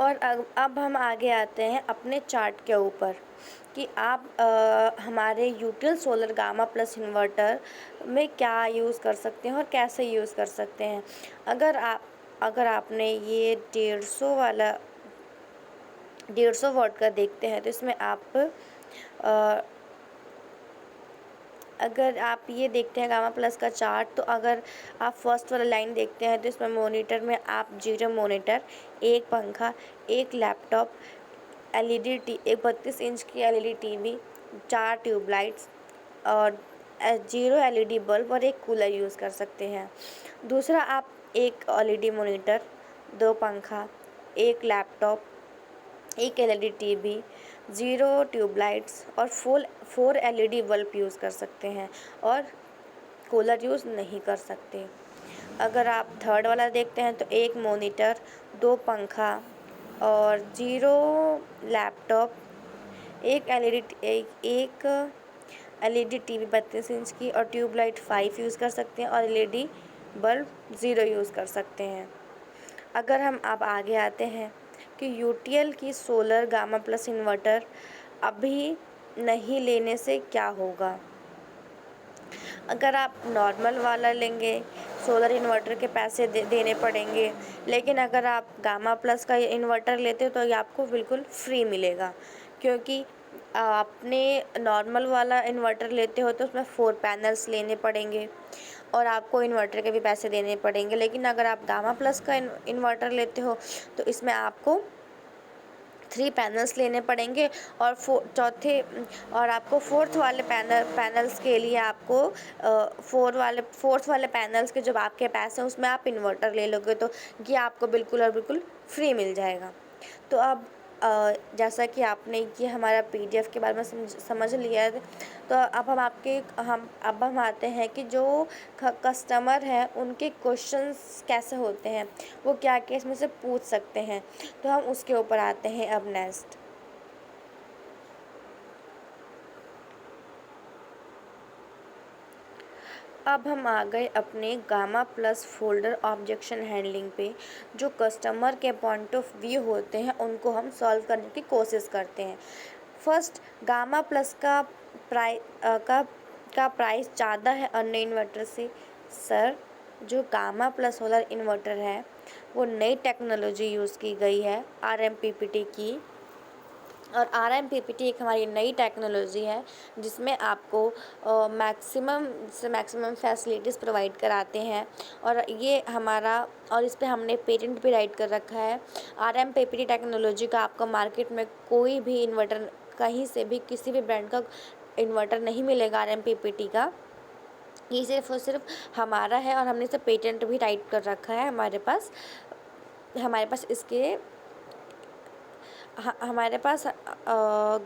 और अब हम आगे आते हैं अपने चार्ट के ऊपर कि आप हमारे यूटिल सोलर गामा प्लस इन्वर्टर में क्या यूज़ कर सकते हैं और कैसे यूज़ कर सकते हैं। अगर आपने ये 150 वाट का देखते हैं तो इसमें आप अ, अगर आप ये देखते हैं गामा प्लस का चार्ट, तो अगर आप फर्स्ट वाला लाइन देखते हैं तो इसमें मॉनिटर में आप 0 मॉनिटर, एक पंखा, एक लैपटॉप, एलईडी टी एक 32 इंच की एलईडी टीवी, 4 ट्यूबलाइट्स और 0 एलईडी बल्ब और एक कूलर यूज़ कर सकते हैं। दूसरा, आप एक एलईडी मॉनिटर, 2 पंखा, एक लैपटॉप, एक एलईडी टीवी, 0 ट्यूबलाइट्स और 4 एलईडी बल्ब यूज़ कर सकते हैं और कूलर यूज़ नहीं कर सकते। अगर आप थर्ड वाला देखते हैं तो एक मॉनिटर, 2 पंखा और 0 लैपटॉप, एक एलईडी टीवी 32 इंच की और ट्यूबलाइट 5 यूज़ कर सकते हैं और एलईडी बल्ब 0 यूज़ कर सकते हैं। अगर हम अब आगे आते हैं कि यूटीएल की सोलर गामा प्लस इन्वर्टर अभी नहीं लेने से क्या होगा। अगर आप नॉर्मल वाला लेंगे, सोलर इन्वर्टर के पैसे देने पड़ेंगे, लेकिन अगर आप गामा प्लस का इन्वर्टर लेते हो तो ये आपको बिल्कुल फ्री मिलेगा, क्योंकि आपने नॉर्मल वाला इन्वर्टर लेते हो तो उसमें 4 पैनल्स लेने पड़ेंगे और आपको इन्वर्टर के भी पैसे देने पड़ेंगे। लेकिन अगर आप गामा प्लस का इन्वर्टर लेते हो तो इसमें आपको 3 पैनल्स लेने पड़ेंगे और और आपको फोर्थ वाले पैनल्स के लिए आपको फोर्थ वाले पैनल्स के जो आपके पैसे हैं उसमें आप इन्वर्टर ले लोगे तो ये आपको बिल्कुल और बिल्कुल फ्री मिल जाएगा। तो अब जैसा कि आपने ये हमारा पीडीएफ के बारे में समझ लिया है, तो अब हम आते हैं कि जो कस्टमर हैं उनके क्वेश्चंस कैसे होते हैं, वो क्या क्या इसमें से पूछ सकते हैं, तो हम उसके ऊपर आते हैं अब नेक्स्ट। अब हम आ गए अपने gamma plus folder objection handling पे। जो कस्टमर के पॉइंट ऑफ व्यू होते हैं उनको हम सॉल्व करने की कोशिश करते हैं। फर्स्ट, गामा प्लस का प्राइस ज़्यादा है अन्य इन्वर्टर से। सर, जो गामा प्लस सोलर इन्वर्टर है वो नई टेक्नोलॉजी यूज़ की गई है आरएमपीपीटी की, और आरएमपीपीटी एक हमारी नई टेक्नोलॉजी है जिसमें आपको मैक्सिमम से मैक्सिमम फैसिलिटीज़ प्रोवाइड कराते हैं। और इस पे हमने पेटेंट भी राइट कर रखा है। आरएमपीपीटी टेक्नोलॉजी का आपको मार्केट में कोई भी इन्वर्टर, कहीं से भी किसी भी ब्रांड का इन्वर्टर नहीं मिलेगा आरएमपीपीटी का। ये सिर्फ़ और सिर्फ हमारा है और हमने इसे पेटेंट भी राइट कर रखा है हमारे पास इसके हमारे पास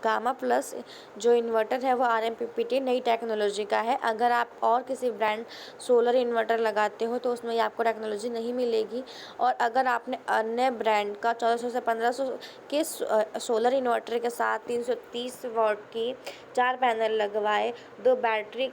गामा प्लस जो इन्वर्टर है वो आरएमपीपीटी नई टेक्नोलॉजी का है। अगर आप और किसी ब्रांड सोलर इन्वर्टर लगाते हो तो उसमें ये आपको टेक्नोलॉजी नहीं मिलेगी। और अगर आपने अन्य ब्रांड का 1400 से 1500 के सोलर इन्वर्टर के साथ 330 वाट की 4 पैनल लगवाए, 2 बैटरी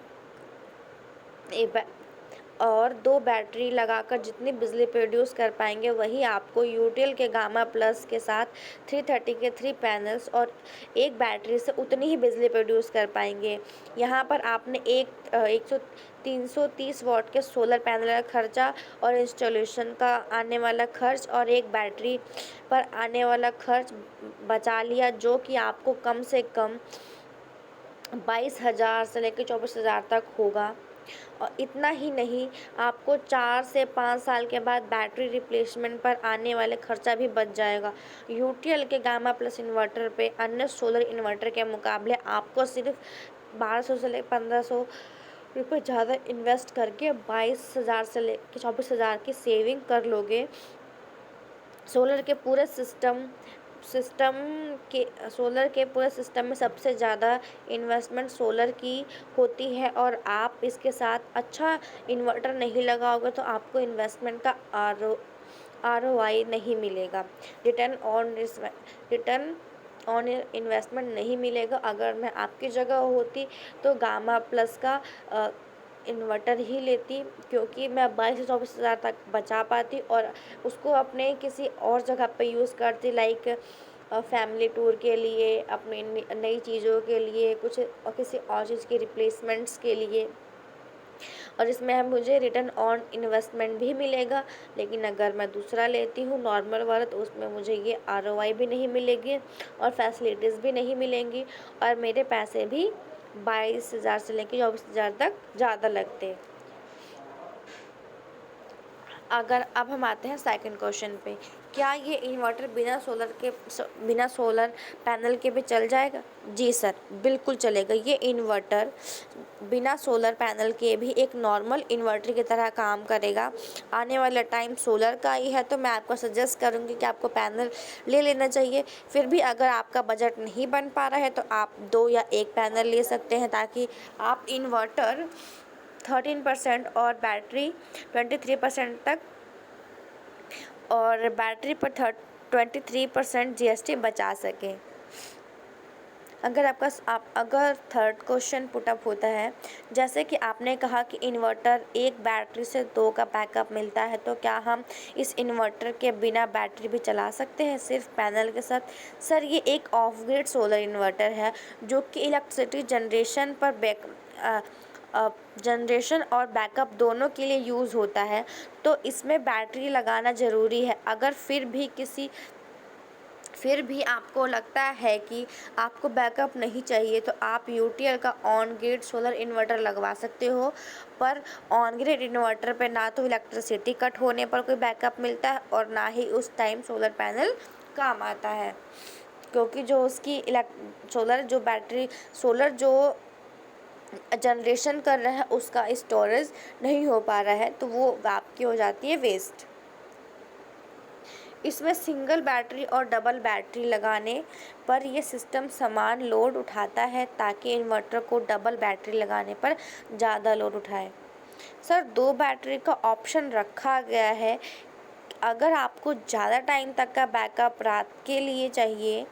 और 2 बैटरी लगाकर जितनी बिजली प्रोड्यूस कर पाएंगे वही आपको यूटीएल के गामा प्लस के साथ 330 के 3 पैनल्स और एक बैटरी से उतनी ही बिजली प्रोड्यूस कर पाएंगे। यहाँ पर आपने 330 वाट के सोलर पैनल का खर्चा और इंस्टॉलेशन का आने वाला खर्च और एक बैटरी पर आने वाला खर्च बचा लिया, जो कि आपको कम से कम 22,000 से लेकर 24,000 तक होगा। और इतना ही नहीं, आपको 4 से 5 साल के बाद बैटरी रिप्लेसमेंट पर आने वाले खर्चा भी बच जाएगा। यूटीएल के गामा प्लस इन्वर्टर पे अन्य सोलर इन्वर्टर के मुकाबले आपको सिर्फ 1200 से लेकर 1500 रुपये ज़्यादा इन्वेस्ट करके 22,000 से लेकर 24,000 की सेविंग कर लोगे। सोलर के पूरे सिस्टम में सबसे ज़्यादा इन्वेस्टमेंट सोलर की होती है, और आप इसके साथ अच्छा इन्वर्टर नहीं लगाओगे तो आपको इन्वेस्टमेंट का आरओआई नहीं मिलेगा, रिटर्न ऑन इन्वेस्टमेंट नहीं मिलेगा। अगर मैं आपकी जगह होती तो गामा प्लस का इन्वर्टर ही लेती, क्योंकि मैं 22 से 24 हज़ार तक बचा पाती और उसको अपने किसी और जगह पे यूज़ करती, लाइक फैमिली टूर के लिए, अपनी नई चीज़ों के लिए, कुछ और किसी और चीज़ के रिप्लेसमेंट्स के लिए, और इसमें हम मुझे रिटर्न ऑन इन्वेस्टमेंट भी मिलेगा। लेकिन अगर मैं दूसरा लेती हूँ नॉर्मल वाला, तो उसमें मुझे ये ROI भी नहीं मिलेगी और फैसिलिटीज़ भी नहीं मिलेंगी, और मेरे पैसे भी 22 हज़ार से लेकर 24 हज़ार तक ज़्यादा लगते हैं। अगर अब हम आते हैं सेकंड क्वेश्चन पे, क्या ये इन्वर्टर बिना सोलर पैनल के भी चल जाएगा? जी सर, बिल्कुल चलेगा। ये इन्वर्टर बिना सोलर पैनल के भी एक नॉर्मल इन्वर्टर की तरह काम करेगा। आने वाला टाइम सोलर का ही है, तो मैं आपको सजेस्ट करूँगी कि आपको पैनल ले लेना चाहिए। फिर भी अगर आपका बजट नहीं बन पा रहा है, तो आप 2 या 1 पैनल ले सकते हैं, ताकि आप इन्वर्टर 13% और बैटरी 23% तक, और बैटरी पर 23% GST बचा सकें। अगर थर्ड क्वेश्चन पुटअप होता है, जैसे कि आपने कहा कि इन्वर्टर एक बैटरी से 2 का बैकअप मिलता है, तो क्या हम इस इन्वर्टर के बिना बैटरी भी चला सकते हैं सिर्फ पैनल के साथ? सर, ये एक ऑफ ग्रिड सोलर इन्वर्टर है, जो कि इलेक्ट्रिसिटी जनरेशन और बैकअप दोनों के लिए यूज़ होता है, तो इसमें बैटरी लगाना ज़रूरी है। अगर फिर भी आपको लगता है कि आपको बैकअप नहीं चाहिए, तो आप यूटीएल का ऑन ग्रिड सोलर इन्वर्टर लगवा सकते हो। पर ऑन ग्रिड इन्वर्टर पे ना तो इलेक्ट्रिसिटी कट होने पर कोई बैकअप मिलता है, और ना ही उस टाइम सोलर पैनल काम आता है, क्योंकि जो उसकी सोलर जो जनरेशन कर रहा है, उसका स्टोरेज नहीं हो पा रहा है, तो वो आपकी हो जाती है वेस्ट। इसमें सिंगल बैटरी और डबल बैटरी लगाने पर ये सिस्टम समान लोड उठाता है, ताकि इन्वर्टर को डबल बैटरी लगाने पर ज़्यादा लोड उठाए। सर, 2 बैटरी का ऑप्शन रखा गया है। अगर आपको ज़्यादा टाइम तक का बैकअप रात के लिए चाहिए,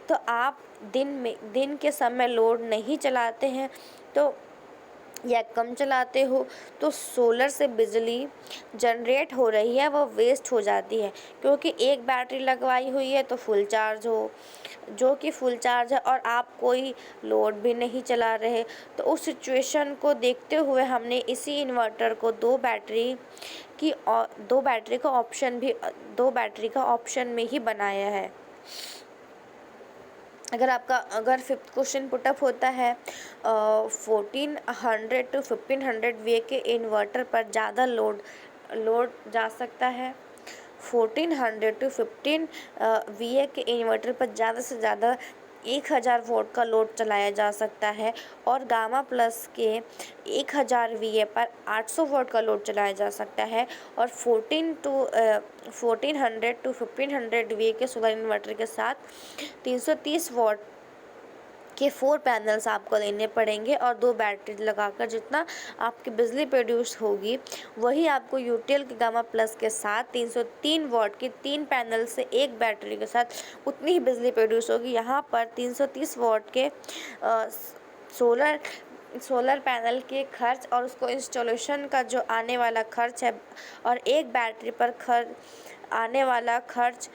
तो आप दिन के समय लोड नहीं चलाते हैं, तो या कम चलाते हो, तो सोलर से बिजली जनरेट हो रही है वो वेस्ट हो जाती है, क्योंकि एक बैटरी लगवाई हुई है तो फुल चार्ज है, और आप कोई लोड भी नहीं चला रहे। तो उस सिचुएशन को देखते हुए हमने इसी इन्वर्टर को 2 बैटरी का ऑप्शन में ही बनाया है। अगर फिफ्थ क्वेश्चन पुटअप होता है, 1400 to 1500 VA के इन्वर्टर पर ज़्यादा लोड जा सकता है। 1400 to 15 VA के इन्वर्टर पर ज़्यादा से ज़्यादा 1000 वोल्ट का लोड चलाया जा सकता है, और गामा प्लस के 1000 VA पर 800 वोल्ट का लोड चलाया जा सकता है, और 1400 to 1500 VA के सोलर इन्वर्टर के साथ 330 वोल्ट के 4 पैनल्स आपको लेने पड़ेंगे, और 2 बैटरी लगाकर जितना आपकी बिजली प्रोड्यूस होगी, वही आपको यूटीएल के गामा प्लस के साथ 303 वॉट के 3 पैनल से 1 बैटरी के साथ उतनी ही बिजली प्रोड्यूस होगी। यहाँ पर 330 वॉट के सोलर पैनल के खर्च और उसको इंस्टॉलेशन का जो आने वाला खर्च है, और एक बैटरी पर आने वाला खर्च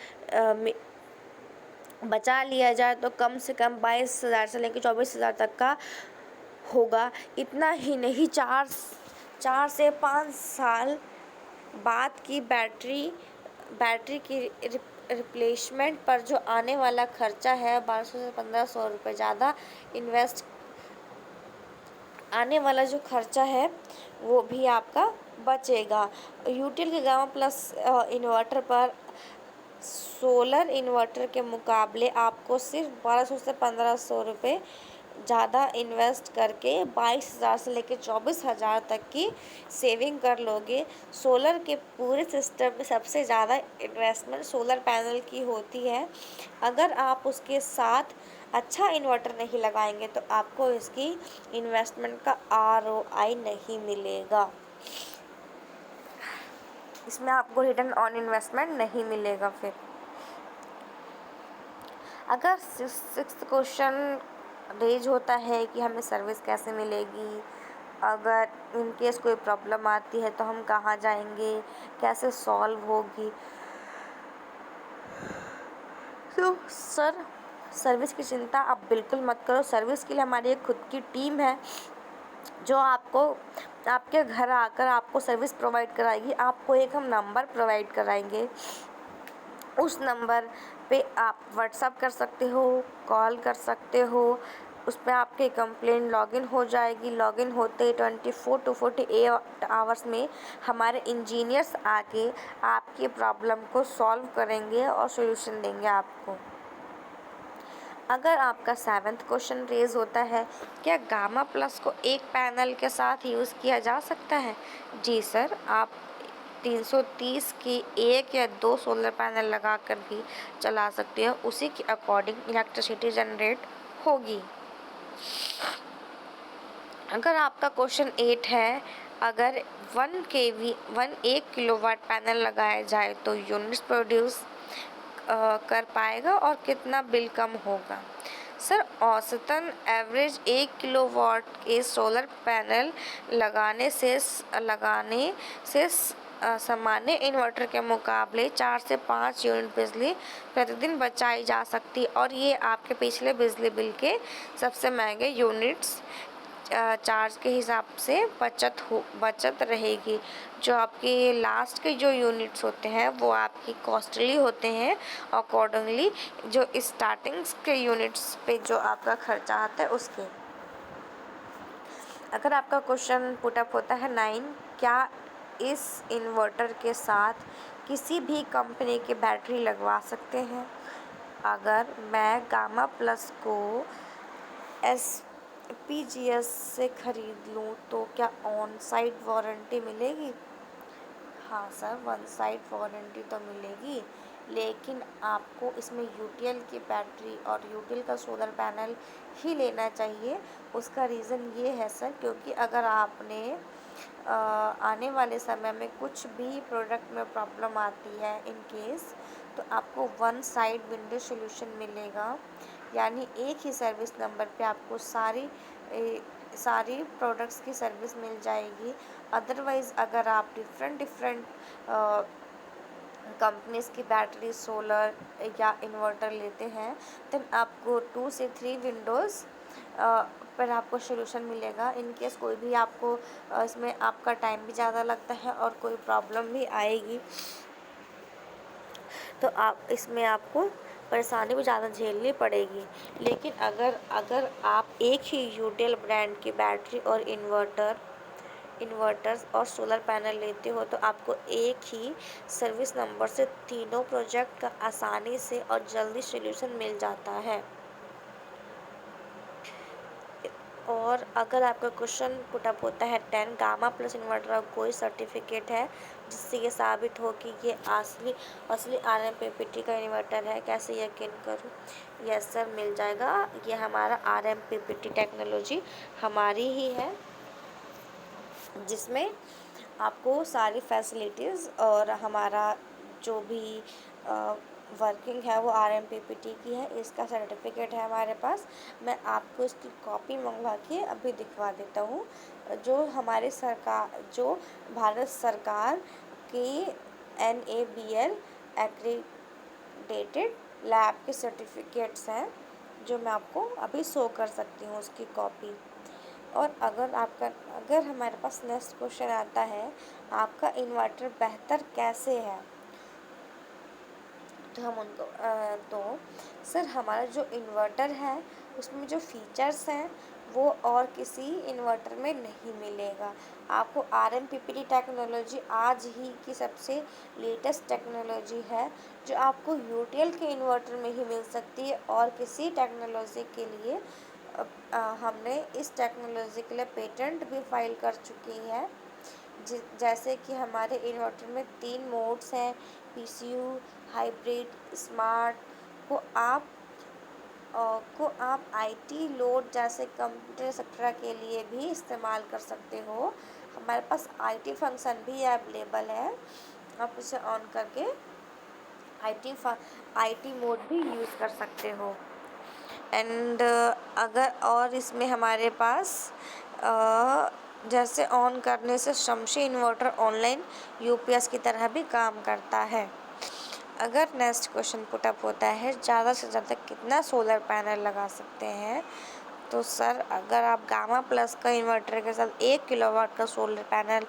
बचा लिया जाए, तो कम से कम 22,000 से लेकर 24,000 तक का होगा। इतना ही नहीं, 4 से 5 साल बाद की बैटरी की रिप्लेसमेंट पर जो आने वाला खर्चा है, 1200 से 1500 रुपये ज़्यादा आने वाला जो खर्चा है, वो भी आपका बचेगा। यूटीएल के गामा प्लस इन्वर्टर पर सोलर इन्वर्टर के मुकाबले आपको सिर्फ 1200 से 1500 रुपये ज़्यादा इन्वेस्ट करके 22,000 से लेकर 24,000 तक की सेविंग कर लोगे। सोलर के पूरे सिस्टम में सबसे ज़्यादा इन्वेस्टमेंट सोलर पैनल की होती है। अगर आप उसके साथ अच्छा इन्वर्टर नहीं लगाएंगे, तो आपको इसकी इन्वेस्टमेंट का ROI नहीं मिलेगा। इसमें आपको रिटर्न ऑन इन्वेस्टमेंट नहीं मिलेगा। फिर अगर सिक्स्थ क्वेश्चन रेज होता है कि हमें सर्विस कैसे मिलेगी, अगर इन केस कोई प्रॉब्लम आती है तो हम कहाँ जाएंगे, कैसे सॉल्व होगी। तो सर, सर्विस की चिंता आप बिल्कुल मत करो। सर्विस के लिए हमारी एक खुद की टीम है जो आपको आपके घर आकर आपको सर्विस प्रोवाइड कराएगी। आपको एक हम नंबर प्रोवाइड कराएंगे, उस नंबर पे आप व्हाट्सअप कर सकते हो, कॉल कर सकते हो। उस पर आपकी कंप्लेंट लॉगिन हो जाएगी। लॉगिन होते ही 24 टू 48 आवर्स में हमारे इंजीनियर्स आके आपकी प्रॉब्लम को सॉल्व करेंगे और सॉल्यूशन देंगे आपको। अगर आपका 7th क्वेश्चन रेज होता है, क्या गामा प्लस को एक पैनल के साथ यूज़ किया जा सकता है? जी सर, आप 330 की एक या दो सोलर पैनल लगाकर भी चला सकते हो। उसी के अकॉर्डिंग इलेक्ट्रिसिटी जनरेट होगी। अगर आपका क्वेश्चन 8 है, अगर 1 किलोवाट पैनल लगाया जाए तो यूनिट्स प्रोड्यूस कर पाएगा और कितना बिल कम होगा? सर, औसतन एवरेज 1 किलोवाट के सोलर पैनल लगाने से सामान्य इन्वर्टर के मुकाबले 4 से 5 यूनिट बिजली प्रतिदिन बचाई जा सकती और ये आपके पिछले बिजली बिल के सबसे महंगे यूनिट्स चार्ज के हिसाब से बचत रहेगी। जो आपके लास्ट के जो यूनिट्स होते हैं वो आपकी कॉस्टली होते हैं। अकॉर्डिंगली जो स्टार्टिंग्स के यूनिट्स पे जो आपका खर्चा आता है उसके। अगर आपका क्वेश्चन पुटअप होता है 9, क्या इस इन्वर्टर के साथ किसी भी कंपनी की बैटरी लगवा सकते हैं? अगर मैं गामा प्लस को SPGS से ख़रीद लूँ तो क्या ऑन साइट वारंटी मिलेगी? हाँ सर, वन साइड वारंटी तो मिलेगी, लेकिन आपको इसमें UTL की बैटरी और UTL का सोलर पैनल ही लेना चाहिए। उसका रीज़न ये है सर, क्योंकि अगर आपने आने वाले समय में कुछ भी प्रोडक्ट में प्रॉब्लम आती है इन केस, तो आपको वन साइड विंडो सॉल्यूशन मिलेगा। यानी एक ही सर्विस नंबर पे आपको सारी प्रोडक्ट्स की सर्विस मिल जाएगी। अदरवाइज़ अगर आप डिफरेंट कंपनीज़ की बैटरी, सोलर या इन्वर्टर लेते हैं तो आपको 2 से 3 विंडोज़ पर आपको सॉल्यूशन मिलेगा। इन केस कोई भी आपको इसमें आपका टाइम भी ज़्यादा लगता है और कोई प्रॉब्लम भी आएगी तो इसमें आपको परेशानी भी ज़्यादा झेलनी पड़ेगी। लेकिन अगर आप एक ही UTL ब्रांड की बैटरी और इन्वर्टर्स और सोलर पैनल लेते हो तो आपको एक ही सर्विस नंबर से तीनों प्रोजेक्ट का आसानी से और जल्दी सॉल्यूशन मिल जाता है। और अगर आपका क्वेश्चन पुटअप होता है 10, गामा प्लस इन्वर्टर का कोई सर्टिफिकेट है जिससे ये साबित हो कि ये असली RMPPT का इन्वर्टर है, कैसे यकीन करूँ? यस सर, मिल जाएगा। ये हमारा RMPPT टेक्नोलॉजी हमारी ही है, जिसमें आपको सारी फैसिलिटीज़ और हमारा जो भी वर्किंग है वो RMPPT की है। इसका सर्टिफिकेट है हमारे पास। मैं आपको इसकी कॉपी मंगवा के अभी दिखवा देता हूँ। जो भारत सरकार की NABL एक्रीडेटेड लैब के सर्टिफिकेट्स हैं, जो मैं आपको अभी शो कर सकती हूँ उसकी कॉपी। और अगर हमारे पास नेक्स्ट क्वेश्चन आता है, आपका इन्वर्टर बेहतर कैसे है, तो हम उनको तो सर, हमारा जो इन्वर्टर है उसमें जो फीचर्स हैं वो और किसी इन्वर्टर में नहीं मिलेगा। आपको RMPPT टेक्नोलॉजी आज ही की सबसे लेटेस्ट टेक्नोलॉजी है, जो आपको UTL के इन्वर्टर में ही मिल सकती है। और किसी टेक्नोलॉजी के लिए हमने इस टेक्नोलॉजी के लिए पेटेंट भी फाइल कर चुकी है। जैसे कि हमारे इन्वर्टर में 3 मोड्स हैं, PCU, हाइब्रिड, स्मार्ट। को आप IT लोड जैसे कंप्यूटर एक्सेट्रा के लिए भी इस्तेमाल कर सकते हो। हमारे पास IT फंक्शन भी अवेलेबल है, आप उसे ऑन करके IT मोड भी यूज़ कर सकते हो। एंड अगर और इसमें हमारे पास जैसे ऑन करने से शमशी इन्वर्टर ऑनलाइन यूपीएस की तरह भी काम करता है। अगर नेक्स्ट क्वेश्चन पुटअप होता है ज़्यादा से ज़्यादा कितना सोलर पैनल लगा सकते हैं, तो सर अगर आप गामा प्लस का इन्वर्टर के साथ 1 किलोवाट का सोलर पैनल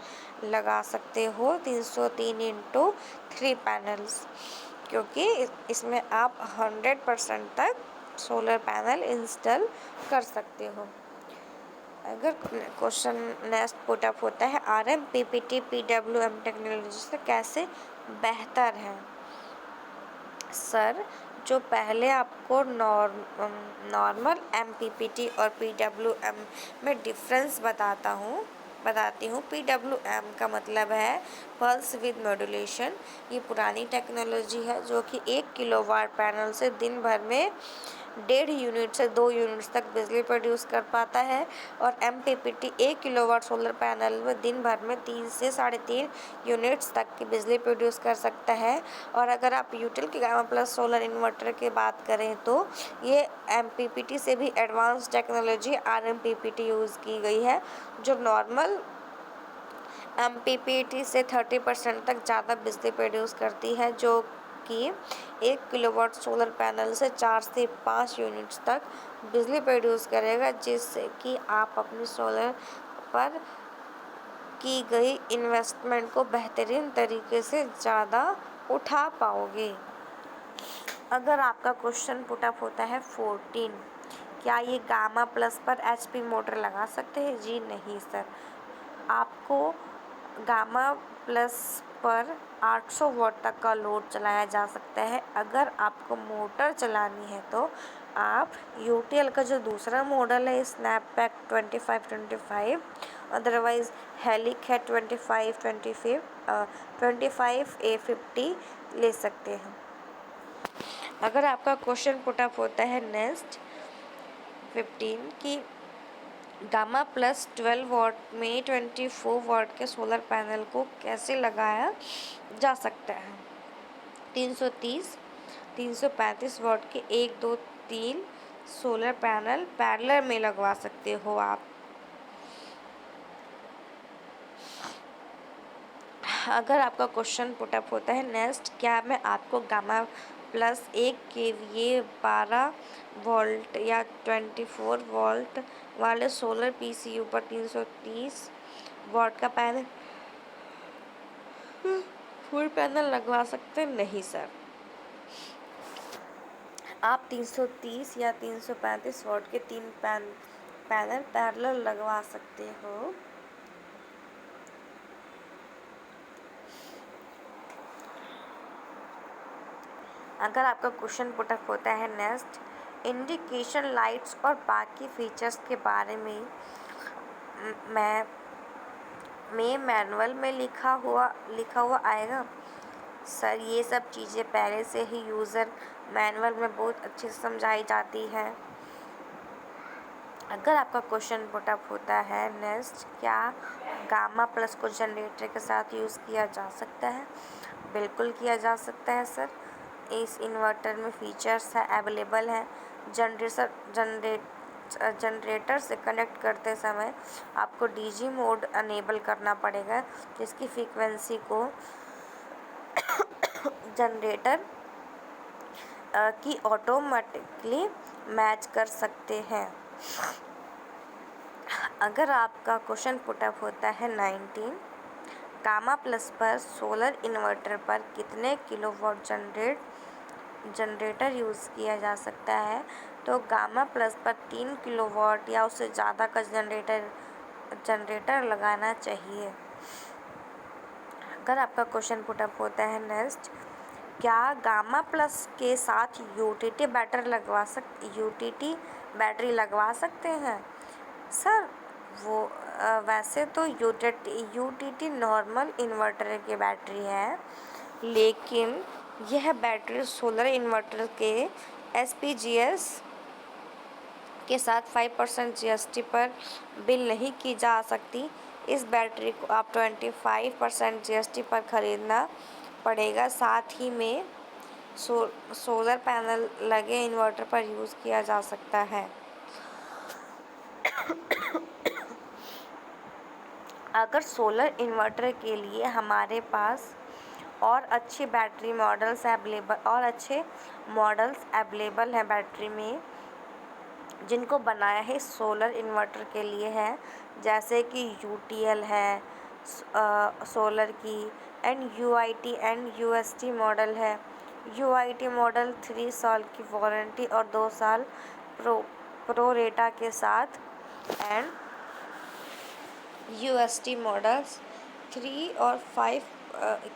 लगा सकते हो 303 इंटू 3 पैनल्स, क्योंकि इसमें आप 100% तक सोलर पैनल इंस्टॉल कर सकते हो। अगर क्वेश्चन नेक्स्ट पुटअप होता है RM PPT PWM टेक्नोलॉजी से कैसे बेहतर है, सर जो पहले आपको नॉर्मल MPPT और PWM में डिफरेंस बताती हूँ। PWM का मतलब है पल्स विद मॉड्यूलेशन। ये पुरानी टेक्नोलॉजी है जो कि 1 किलोवाट पैनल से दिन भर में 1.5 यूनिट से 2 यूनिट्स तक बिजली प्रोड्यूस कर पाता है। और MPPT 1 किलोवाट सोलर पैनल में दिन भर में 3 से 3.5 यूनिट्स तक की बिजली प्रोड्यूस कर सकता है। और अगर आप यूटिल के गामा प्लस सोलर इन्वर्टर की बात करें तो ये MPPT से भी एडवांस टेक्नोलॉजी RMPPT यूज़ की गई है, जो नॉर्मल MPPT से 30% तक ज़्यादा बिजली प्रोड्यूस करती है, जो कि 1 किलोवाट सोलर पैनल से 4 से 5 यूनिट्स तक बिजली प्रोड्यूस करेगा, जिससे कि आप अपनी सोलर पर की गई इन्वेस्टमेंट को बेहतरीन तरीके से ज़्यादा उठा पाओगे। अगर आपका क्वेश्चन पुटअप होता है 14, क्या ये गामा प्लस पर HP मोटर लगा सकते हैं? जी नहीं सर, आपको गामा प्लस पर 800 वॉट तक का लोड चलाया जा सकता है। अगर आपको मोटर चलानी है तो आप यूटीएल का जो दूसरा मॉडल है स्नैपबैक 2525, अदरवाइज़ हेलिक है 25A50 ले सकते हैं। अगर आपका क्वेश्चन पुटअप होता है नेक्स्ट 15 की गामा प्लस 12 वॉट में 24 वॉट के सोलर पैनल को कैसे लगाया जा सकता है? 330 335 वॉट के 1 2 3 सोलर पैनल पैरेलल में लगवा सकते हो आप। अगर आपका क्वेश्चन पुटअप होता है नेक्स्ट, क्या मैं आपको गामा प्लस 1 kVA 12 वोल्ट या 24 वोल्ट वाले सोलर PCU पर 330 वॉट का फुल पैनल लगवा सकते? नहीं सर, आप 330 या 335 वॉट के 3 पैनल पैरेलल लगवा सकते हो। अगर आपका क्वेश्चन पुटअप होता है नेक्स्ट, इंडिकेशन लाइट्स और बाकी फीचर्स के बारे में मैनुअल में लिखा हुआ आएगा? सर ये सब चीज़ें पहले से ही यूज़र मैनुअल में बहुत अच्छे से समझाई जाती है। अगर आपका क्वेश्चन पुटअप होता है नेक्स्ट, क्या गामा प्लस को जनरेटर के साथ यूज़ किया जा सकता है? बिल्कुल किया जा सकता है सर। इस इन्वर्टर में फीचर्स है अवेलेबल है। जनरेटर से कनेक्ट करते समय आपको डीजी मोड अनेबल करना पड़ेगा, जिसकी फ्रीक्वेंसी को जनरेटर की ऑटोमेटिकली मैच कर सकते हैं। अगर आपका क्वेश्चन पुटअप होता है 19, गामा प्लस पर सोलर इन्वर्टर पर कितने किलोवाट जनरेटर यूज़ किया जा सकता है? तो गामा प्लस पर 3 किलोवाट या उससे ज़्यादा का जनरेटर लगाना चाहिए। अगर आपका क्वेश्चन पुटअप होता है नेक्स्ट, क्या गामा प्लस के साथ यूटीटी बैटरी लगवा सकते हैं? सर वो वैसे तो यूटीटी नॉर्मल इन्वर्टर की बैटरी है, लेकिन यह बैटरी सोलर इन्वर्टर के SPGS के साथ 5% GST पर बिल नहीं की जा सकती। इस बैटरी को आप 25% GST पर खरीदना पड़ेगा। साथ ही में सोलर पैनल लगे इन्वर्टर पर यूज़ किया जा सकता है। अगर सोलर इन्वर्टर के लिए हमारे पास और अच्छे बैटरी मॉडल्स अवेलेबल हैं बैटरी में, जिनको बनाया है सोलर इन्वर्टर के लिए है, जैसे कि यूटीएल है सोलर की, and UIT and UST model है। यूआईटी मॉडल 3 साल की वारंटी और 2 साल प्रोरेटा के साथ, एंड यूएसटी मॉडल्स 3 और 5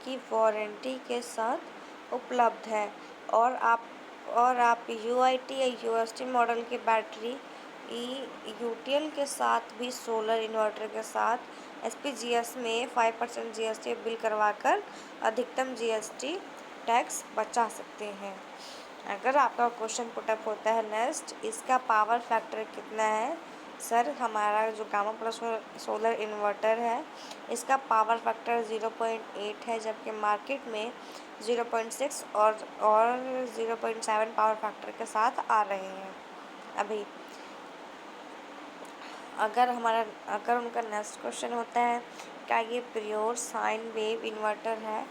की वारंटी के साथ उपलब्ध है। और आप यूआईटी या यूएसटी मॉडल की बैटरी यूटीएल के साथ भी सोलर इन्वर्टर के साथ एसपीजीएस में 5% जीएसटी बिल करवाकर अधिकतम जीएसटी टैक्स बचा सकते हैं। अगर आपका क्वेश्चन पुटअप होता है नेक्स्ट, इसका पावर फैक्टर कितना है? सर, हमारा जो गामा प्लस सोलर इन्वर्टर है, इसका पावर फैक्टर 0.8 है, जबकि मार्केट में 0.6 और 0.7 पावर फैक्टर के साथ आ रहे हैं अभी। अगर उनका नेक्स्ट क्वेश्चन होता है, क्या ये प्योर साइन वेव इन्वर्टर है?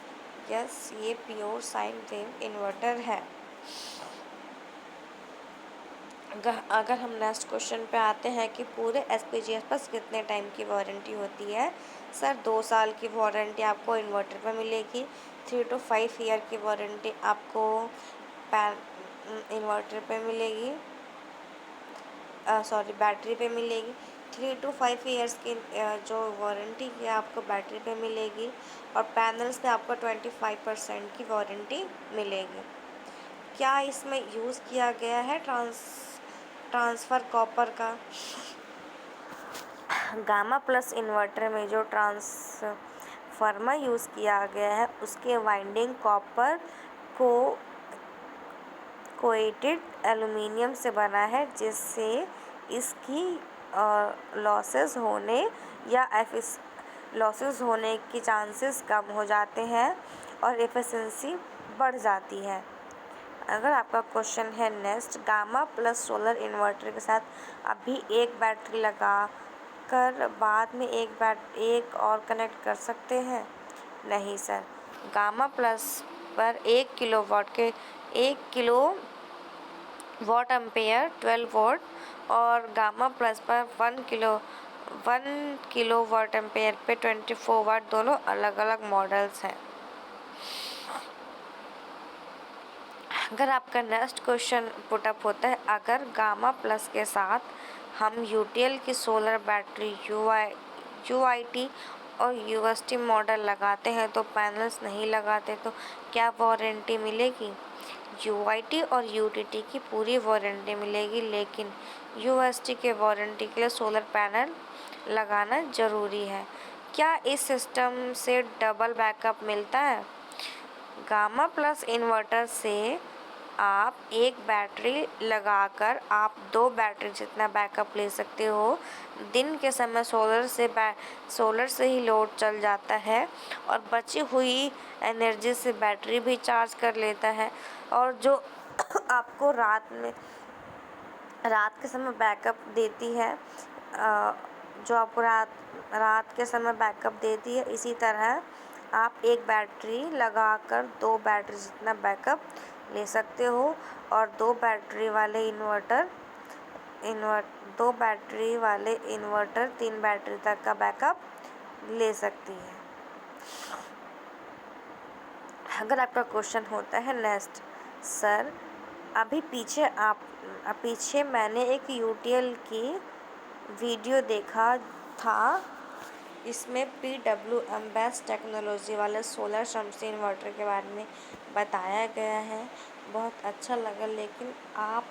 यस, ये प्योर साइन वेव इन्वर्टर है। अगर हम नेक्स्ट क्वेश्चन पे आते हैं कि पूरे एसपीजीएस पर कितने टाइम की वारंटी होती है? सर, 2 साल की वारंटी आपको इन्वर्टर पर मिलेगी। 3 to 5 ईयर की वारंटी आपको इन्वर्टर पे मिलेगी, बैटरी पे मिलेगी। 3 to 5 ईयर्स की जो वारंटी है आपको बैटरी पे मिलेगी, और पैनल्स पे आपको 25% की वारंटी मिलेगी। क्या इसमें यूज़ किया गया है ट्रांसफ़र कॉपर का? गामा प्लस इन्वर्टर में जो ट्रांसफार्मर यूज़ किया गया है, उसके वाइंडिंग कॉपर को कोटेड एल्युमिनियम से बना है, जिससे इसकी लॉसेस होने की चांसेस कम हो जाते हैं और एफिशिएंसी बढ़ जाती है। अगर आपका क्वेश्चन है next, gamma plus solar inverter के साथ अभी एक बैटरी लगा कर बाद में एक और कनेक्ट कर सकते हैं? नहीं सर, गामा प्लस पर 1 किलोवाट एम्पेयर 12 वोल्ट और गामा प्लस पर 1 किलोवाट एम्पेयर पे 24 वाट दोनों अलग अलग मॉडल्स हैं। अगर आपका नेक्स्ट क्वेश्चन पुटअप होता है, अगर गामा प्लस के साथ हम यूटीएल की सोलर बैटरी यूआईटी और यूएसटी मॉडल लगाते हैं तो पैनल्स नहीं लगाते, तो क्या वारंटी मिलेगी? यूआईटी और यूटीटी की पूरी वारंटी मिलेगी, लेकिन यूएसटी के वारंटी के लिए सोलर पैनल लगाना ज़रूरी है। क्या इस सिस्टम से डबल बैकअप मिलता है? गामा प्लस इन्वर्टर से आप एक बैटरी लगाकर आप 2 बैटरी जितना बैकअप ले सकते हो। दिन के समय सोलर से ही लोड चल जाता है और बची हुई एनर्जी से बैटरी भी चार्ज कर लेता है, और जो आपको रात के समय बैकअप देती है, जो आपको रात के समय बैकअप देती है, इसी तरह आप एक बैटरी लगाकर 2 बैटरी जितना बैकअप ले सकते हो, और 2 बैटरी वाले इन्वर्टर 3 बैटरी तक का बैकअप ले सकती है। अगर आपका क्वेश्चन होता है नेक्स्ट, सर, अभी पीछे मैंने एक यूटीएल की वीडियो देखा था, इसमें PWM बेस्ट टेक्नोलॉजी वाले सोलर शमसी इन्वर्टर के बारे में बताया गया है। बहुत अच्छा लगा, लेकिन आप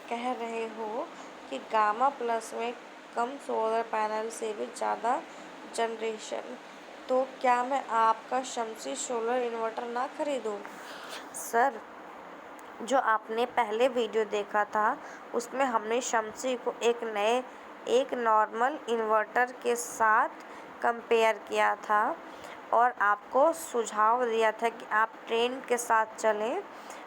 कह रहे हो कि गामा प्लस में कम सोलर पैनल से भी ज़्यादा जनरेशन, तो क्या मैं आपका शमसी सोलर इन्वर्टर ना खरीदूं? सर, जो आपने पहले वीडियो देखा था, उसमें हमने शमसी को एक नॉर्मल इन्वर्टर के साथ कंपेयर किया था और आपको सुझाव दिया था कि आप ट्रेंड के साथ चलें।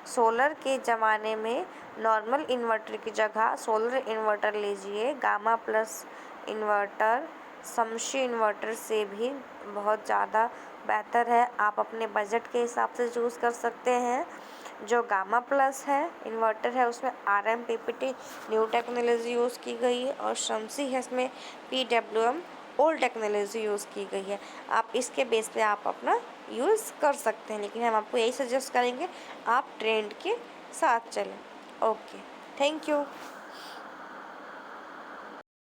सोलर के ज़माने में नॉर्मल इन्वर्टर की जगह सोलर इन्वर्टर लीजिए। गामा प्लस इन्वर्टर शमशी इन्वर्टर से भी बहुत ज़्यादा बेहतर है। आप अपने बजट के हिसाब से चूज़ कर सकते हैं। जो गामा प्लस है इन्वर्टर है उसमें RMPPT न्यू टेक्नोलॉजी यूज़ की गई है और शमशी है इसमें PWM ओल्ड टेक्नोलॉजी यूज़ की गई है। आप इसके बेस पे आप अपना यूज़ कर सकते हैं, लेकिन हम आपको यही सजेस्ट करेंगे आप ट्रेंड के साथ चलें। Okay, thank you.